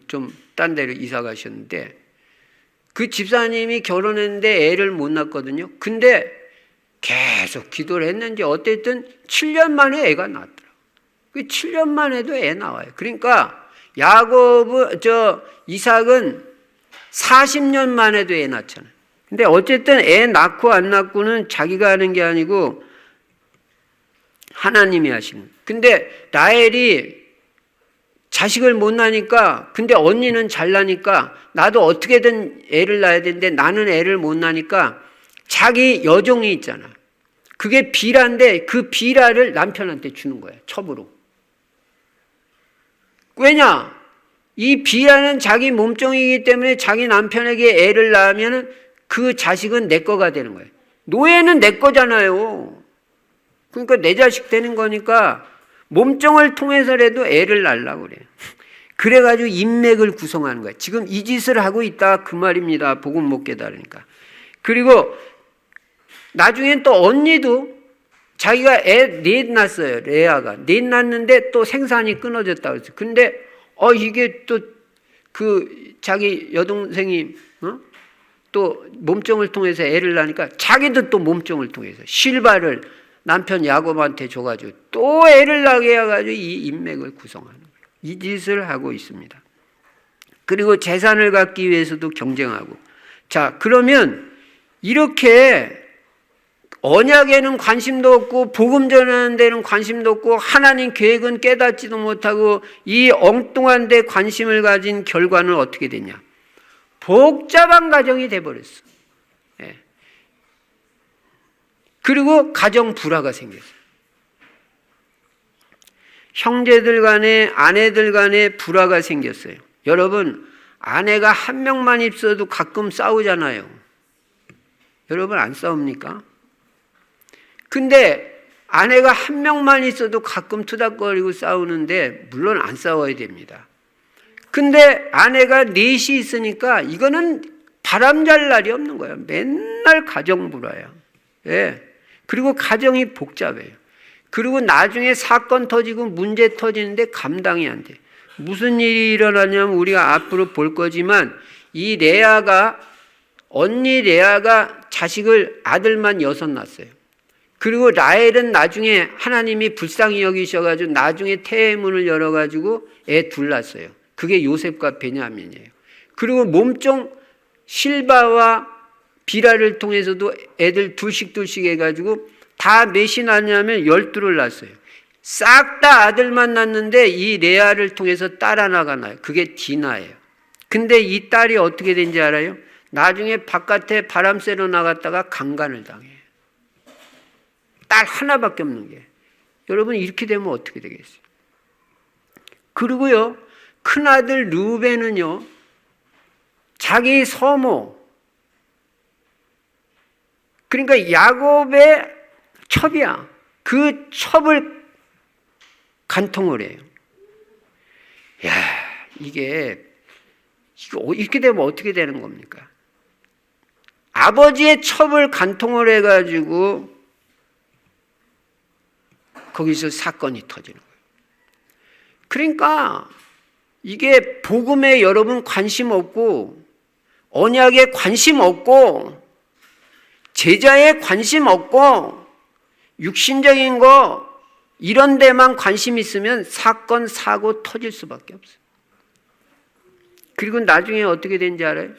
좀 딴 데로 이사 가셨는데, 그 집사님이 결혼했는데 애를 못 낳았거든요. 근데 계속 기도를 했는지 어쨌든 7년 만에 애가 낳더라고요. 그 7년 만에도 애 나와요. 그러니까 이삭은 40년 만에도 애 낳잖아요. 근데 어쨌든 애 낳고 안 낳고는 자기가 하는 게 아니고 하나님이 하시는. 근데 라헬이 자식을 못 낳으니까, 근데 언니는 잘 낳으니까 나도 어떻게든 애를 낳아야 되는데 나는 애를 못 낳으니까 자기 여종이 있잖아. 그게 비라인데 그 비라를 남편한테 주는 거야, 첩으로. 왜냐? 이 비라는 자기 몸종이기 때문에 자기 남편에게 애를 낳으면 그 자식은 내 거가 되는 거예요. 노예는 내 거잖아요. 그러니까 내 자식 되는 거니까 몸종을 통해서라도 애를 낳으려고 그래요. 그래가지고 인맥을 구성하는 거예요. 지금 이 짓을 하고 있다 그 말입니다. 복음 못 깨달으니까. 그리고 나중엔 또 언니도 자기가 애 넷 낳았어요. 레아가 넷 낳았는데 또 생산이 끊어졌다 그랬어요. 근데 이게 또 자기 여동생이 또 몸종을 통해서 애를 낳으니까 자기도 또 몸종을 통해서 실바를 남편 야곱한테 줘가지고 또 애를 낳게 해가지고 이 인맥을 구성하는 거예요. 이 짓을 하고 있습니다. 그리고 재산을 갖기 위해서도 경쟁하고. 자, 그러면 이렇게 언약에는 관심도 없고 복음 전하는 데는 관심도 없고 하나님 계획은 깨닫지도 못하고 이 엉뚱한 데 관심을 가진 결과는 어떻게 됐냐? 복잡한 가정이 돼버렸어. 예. 그리고 가정 불화가 생겼어요. 형제들 간에 아내들 간에 불화가 생겼어요. 여러분, 아내가 한 명만 있어도 가끔 싸우잖아요. 여러분 안 싸웁니까? 근데 아내가 한 명만 있어도 가끔 투닥거리고 싸우는데 물론 안 싸워야 됩니다. 근데 아내가 넷이 있으니까 이거는 바람잘 날이 없는 거예요. 맨날 가정불화야. 예. 그리고 가정이 복잡해요. 그리고 나중에 사건 터지고 문제 터지는데 감당이 안 돼. 무슨 일이 일어나냐면 우리가 앞으로 볼 거지만 이 언니 레아가 자식을 아들만 6 낳았어요. 그리고 라헬은 나중에 하나님이 불쌍히 여기셔가지고 나중에 태문을 열어가지고 애 2 낳았어요. 그게 요셉과 베냐민이에요. 그리고 몸종 실바와 비라를 통해서도 애들 둘씩 해가지고 다 몇이 낳냐면 12를 낳았어요. 싹 다 아들만 낳는데 이 레아를 통해서 딸 하나가 나요. 그게 디나예요. 근데 이 딸이 어떻게 된지 알아요? 나중에 바깥에 바람 쐬러 나갔다가 강간을 당해요. 딸 하나밖에 없는 게. 여러분 이렇게 되면 어떻게 되겠어요? 그리고요, 큰아들 르우벤은요, 자기 서모, 그러니까 야곱의 첩이야. 그 첩을 간통을 해요. 야, 이거 이렇게 되면 어떻게 되는 겁니까? 아버지의 첩을 간통을 해가지고 거기서 사건이 터지는 거예요. 그러니까 이게 복음에 여러분 관심 없고 언약에 관심 없고 제자에 관심 없고 육신적인 거 이런 데만 관심 있으면 사건 사고 터질 수밖에 없어요. 그리고 나중에 어떻게 된지 알아요?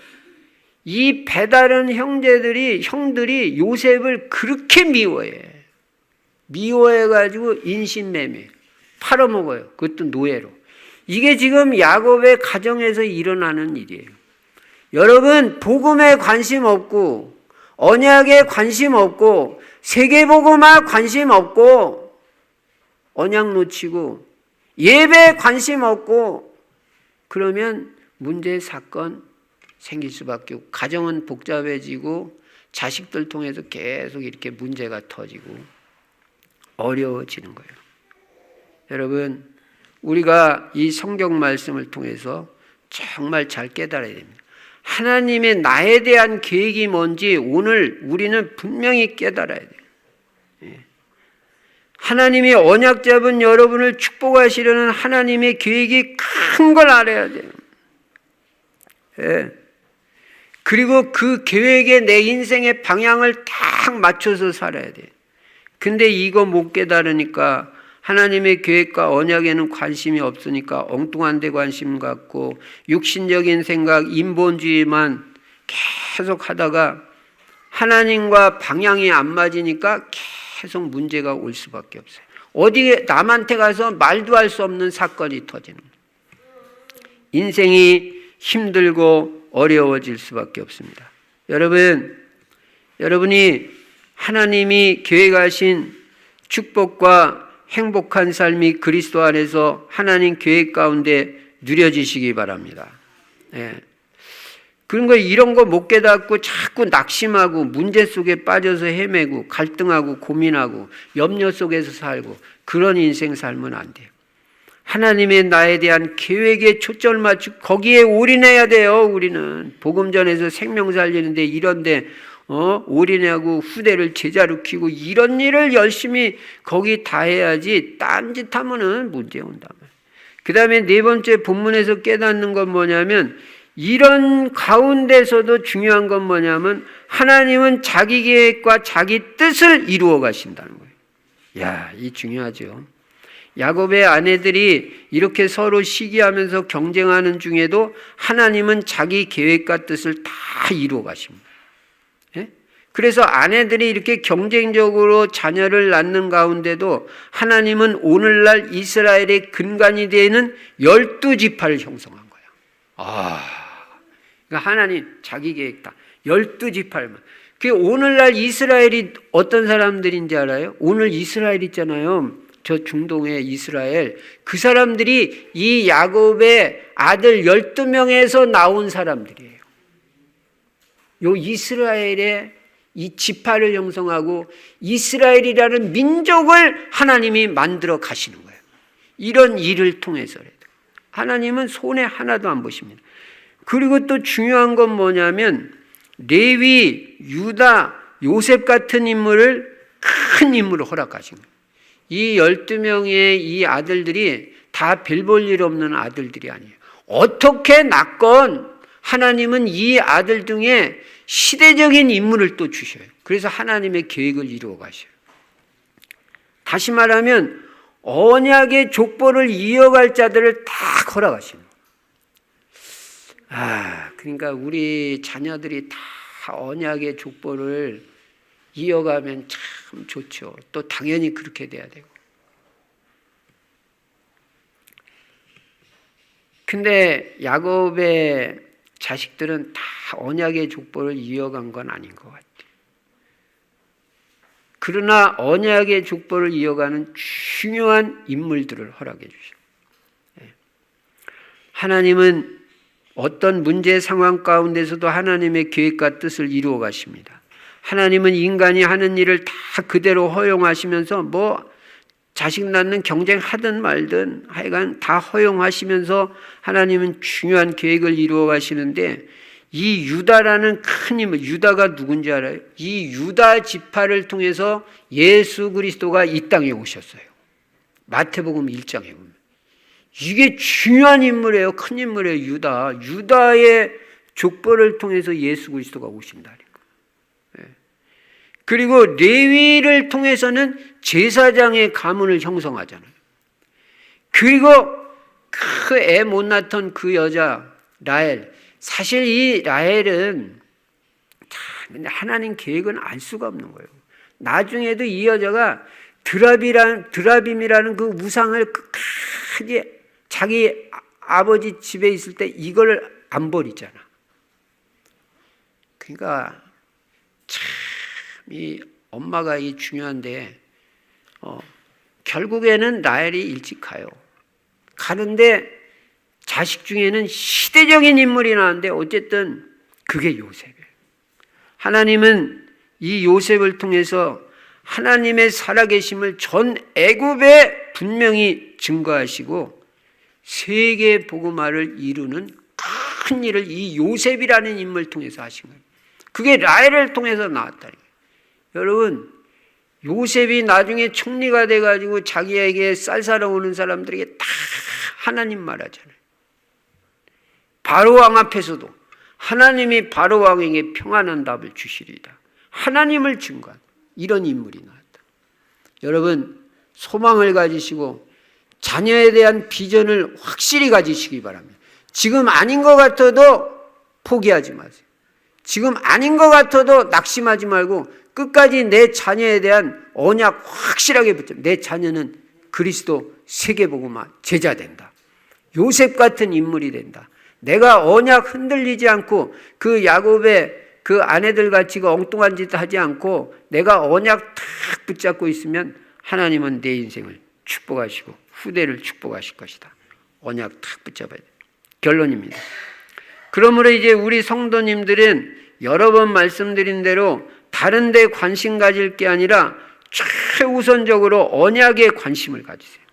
이 배다른 형들이 요셉을 그렇게 미워해. 미워해가지고 인신매매 팔아먹어요. 그것도 노예로. 이게 지금 야곱의 가정에서 일어나는 일이에요. 여러분 복음에 관심 없고 언약에 관심 없고 세계복음화 관심 없고 언약 놓치고 예배에 관심 없고 그러면 문제 사건 생길 수밖에 없고 가정은 복잡해지고 자식들 통해서 계속 이렇게 문제가 터지고 어려워지는 거예요. 여러분, 우리가 이 성경 말씀을 통해서 정말 잘 깨달아야 됩니다. 하나님의 나에 대한 계획이 뭔지 오늘 우리는 분명히 깨달아야 돼요. 하나님이 언약 잡은 여러분을 축복하시려는 하나님의 계획이 큰 걸 알아야 돼요. 그리고 그 계획에 내 인생의 방향을 딱 맞춰서 살아야 돼요. 근데 이거 못 깨달으니까 하나님의 계획과 언약에는 관심이 없으니까 엉뚱한 데 관심 갖고 육신적인 생각, 인본주의만 계속 하다가 하나님과 방향이 안 맞으니까 계속 문제가 올 수밖에 없어요. 어디 남한테 가서 말도 할 수 없는 사건이 터지는 거예요. 인생이 힘들고 어려워질 수밖에 없습니다. 여러분이 하나님이 계획하신 축복과 행복한 삶이 그리스도 안에서 하나님 계획 가운데 누려지시기 바랍니다. 그런 거 이런 거 못 깨닫고 자꾸 낙심하고 문제 속에 빠져서 헤매고 갈등하고 고민하고 염려 속에서 살고 그런 인생 살면 안 돼요. 하나님의 나에 대한 계획에 초점을 맞추고 거기에 올인해야 돼요. 우리는 복음 전에서 생명 살리는데 이런데 올인하고 후대를 제자로 키우고 이런 일을 열심히 거기 다 해야지 딴짓 하면은 문제 온다. 그 다음에 네 번째 본문에서 깨닫는 건 뭐냐면 이런 가운데서도 중요한 건 뭐냐면 하나님은 자기 계획과 자기 뜻을 이루어 가신다는 거예요. 야, 이 중요하죠. 야곱의 아내들이 이렇게 서로 시기하면서 경쟁하는 중에도 하나님은 자기 계획과 뜻을 다 이루어 가십니다. 그래서 아내들이 이렇게 경쟁적으로 자녀를 낳는 가운데도 하나님은 오늘날 이스라엘의 근간이 되는 12지파를 형성한 거예요. 그러니까 하나님 자기 계획다. 12지파를. 오늘날 이스라엘이 어떤 사람들인지 알아요? 오늘 이스라엘 있잖아요. 저 중동의 이스라엘. 그 사람들이 이 야곱의 아들 12명에서 나온 사람들이에요. 요 이스라엘의 이 지파를 형성하고 이스라엘이라는 민족을 하나님이 만들어 가시는 거예요. 이런 일을 통해서라도. 하나님은 손에 하나도 안 보십니다. 그리고 또 중요한 건 뭐냐면 레위, 유다, 요셉 같은 인물을 큰 인물을 허락하신 거예요. 이 12명의 이 아들들이 다 별 볼 일 없는 아들들이 아니에요. 어떻게 낳건 하나님은 이 아들 중에 시대적인 인물을 또 주셔요. 그래서 하나님의 계획을 이루어 가셔요. 다시 말하면 언약의 족보를 이어갈 자들을 다 허락하시는 거예요. 그러니까 우리 자녀들이 다 언약의 족보를 이어가면 참 좋죠. 또 당연히 그렇게 돼야 되고. 근데 야곱의 자식들은 다 언약의 족보를 이어간 건 아닌 것 같아요. 그러나 언약의 족보를 이어가는 중요한 인물들을 허락해 주셔요. 하나님은 어떤 문제 상황 가운데서도 하나님의 계획과 뜻을 이루어 가십니다. 하나님은 인간이 하는 일을 다 그대로 허용하시면서 자식 낳는 경쟁하든 말든 하여간 다 허용하시면서 하나님은 중요한 계획을 이루어 가시는데 이 유다라는 큰 인물, 유다가 누군지 알아요? 이 유다 지파를 통해서 예수 그리스도가 이 땅에 오셨어요. 마태복음 1장에 보면. 이게 중요한 인물이에요. 큰 인물이에요. 유다의 족보를 통해서 예수 그리스도가 오신다니까. 그리고 레위를 통해서는 제사장의 가문을 형성하잖아요. 그리고 그 애 못 낳던 그 여자 라헬, 사실 이 라헬은 근데 하나님 계획은 알 수가 없는 거예요. 나중에도 이 여자가 드라빔이라는 그 우상을 끝까지 자기 아버지 집에 있을 때 이걸 안 버리잖아. 그러니까 참 이 엄마가 이 중요한데 결국에는 라헬이 일찍 가요. 가는데 자식 중에는 시대적인 인물이 나왔는데 어쨌든 그게 요셉이에요. 하나님은 이 요셉을 통해서 하나님의 살아계심을 전 애굽에 분명히 증거하시고 세계 복음화를 이루는 큰 일을 이 요셉이라는 인물을 통해서 하신 거예요. 그게 라헬을 통해서 나왔다. 여러분, 요셉이 나중에 총리가 돼가지고 자기에게 쌀 사러 오는 사람들에게 다 하나님 말하잖아요. 바로 왕 앞에서도 하나님이 바로 왕에게 평안한 답을 주시리이다. 하나님을 증거한 이런 인물이 나왔다. 여러분, 소망을 가지시고 자녀에 대한 비전을 확실히 가지시기 바랍니다. 지금 아닌 것 같아도 포기하지 마세요. 지금 아닌 것 같아도 낙심하지 말고 끝까지 내 자녀에 대한 언약 확실하게 붙잡고 내 자녀는 그리스도 세계복음화 제자 된다. 요셉 같은 인물이 된다. 내가 언약 흔들리지 않고 그 야곱의 그 아내들 같이 엉뚱한 짓 하지 않고 내가 언약 탁 붙잡고 있으면 하나님은 내 인생을 축복하시고 후대를 축복하실 것이다. 언약 탁 붙잡아야 돼. 결론입니다. 그러므로 이제 우리 성도님들은 여러 번 말씀드린 대로 다른 데 관심 가질 게 아니라 최우선적으로 언약에 관심을 가지세요.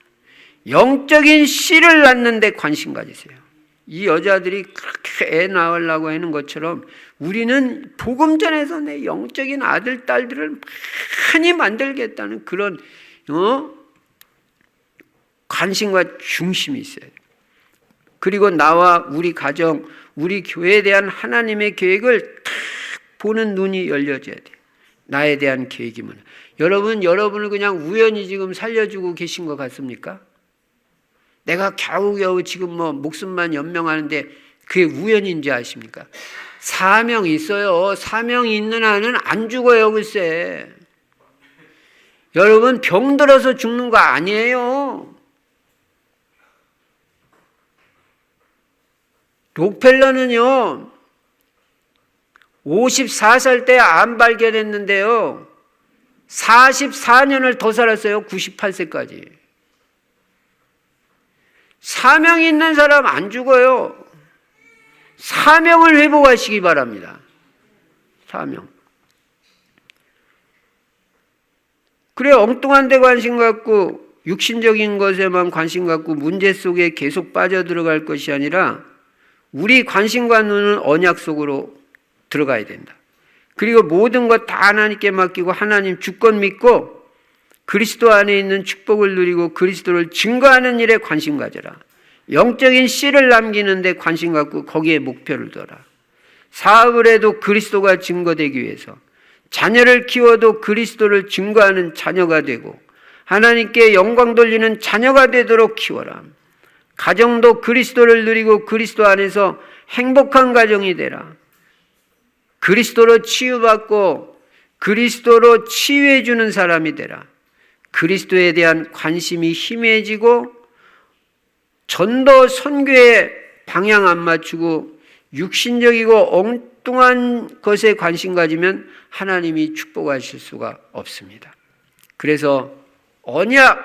영적인 씨를 낳는 데 관심 가지세요. 이 여자들이 그렇게 애 낳으려고 하는 것처럼 우리는 복음 전에서 내 영적인 아들, 딸들을 많이 만들겠다는 그런 관심과 중심이 있어요. 그리고 나와 우리 가정, 우리 교회에 대한 하나님의 계획을 탁 보는 눈이 열려져야 돼요. 나에 대한 계획이 뭐냐. 여러분을 그냥 우연히 지금 살려주고 계신 것 같습니까? 내가 겨우겨우 지금 목숨만 연명하는데 그게 우연인지 아십니까? 사명이 있어요. 사명이 있는 한은 안 죽어요, 글쎄. 여러분, 병들어서 죽는 거 아니에요. 록펠러는요, 54살 때 암 발견했는데요, 44년을 더 살았어요. 98세까지. 사명이 있는 사람 안 죽어요. 사명을 회복하시기 바랍니다. 사명. 그래, 엉뚱한 데 관심 갖고 육신적인 것에만 관심 갖고 문제 속에 계속 빠져들어갈 것이 아니라 우리 관심과 눈은 언약 속으로 들어가야 된다. 그리고 모든 것 다 하나님께 맡기고 하나님 주권 믿고 그리스도 안에 있는 축복을 누리고 그리스도를 증거하는 일에 관심 가져라. 영적인 씨를 남기는 데 관심 갖고 거기에 목표를 둬라. 사업을 해도 그리스도가 증거되기 위해서, 자녀를 키워도 그리스도를 증거하는 자녀가 되고 하나님께 영광 돌리는 자녀가 되도록 키워라. 가정도 그리스도를 누리고 그리스도 안에서 행복한 가정이 되라. 그리스도로 치유받고 그리스도로 치유해 주는 사람이 되라. 그리스도에 대한 관심이 희미해지고 전도 선교에 방향 안 맞추고 육신적이고 엉뚱한 것에 관심 가지면 하나님이 축복하실 수가 없습니다. 그래서 언약,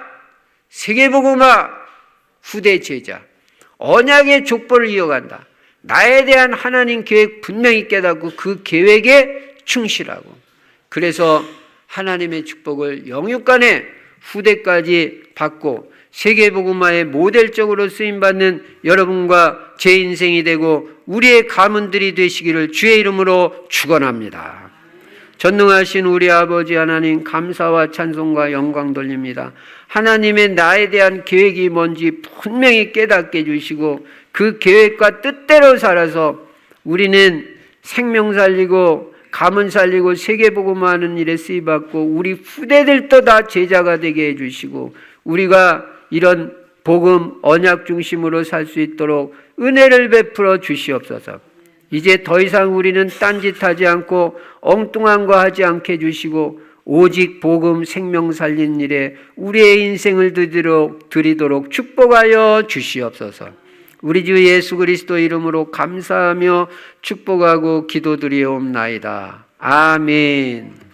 세계복음화, 후대 제자, 언약의 족보를 이어간다. 나에 대한 하나님 계획 분명히 깨닫고 그 계획에 충실하고, 그래서 하나님의 축복을 영육간에 후대까지 받고 세계복음화의 모델적으로 쓰임받는 여러분과 제 인생이 되고 우리의 가문들이 되시기를 주의 이름으로 축원합니다. 전능하신 우리 아버지 하나님, 감사와 찬송과 영광 돌립니다. 하나님의 나에 대한 계획이 뭔지 분명히 깨닫게 해주시고 그 계획과 뜻대로 살아서 우리는 생명 살리고 가문 살리고 세계복음화하는 일에 쓰임받고 우리 후대들도 다 제자가 되게 해주시고 우리가 이런 복음 언약 중심으로 살 수 있도록 은혜를 베풀어 주시옵소서. 이제 더 이상 우리는 딴짓하지 않고 엉뚱한 거 하지 않게 해주시고 오직 복음 생명 살린 일에 우리의 인생을 드리도록 축복하여 주시옵소서. 우리 주 예수 그리스도 이름으로 감사하며 축복하고 기도드리옵나이다. 아멘.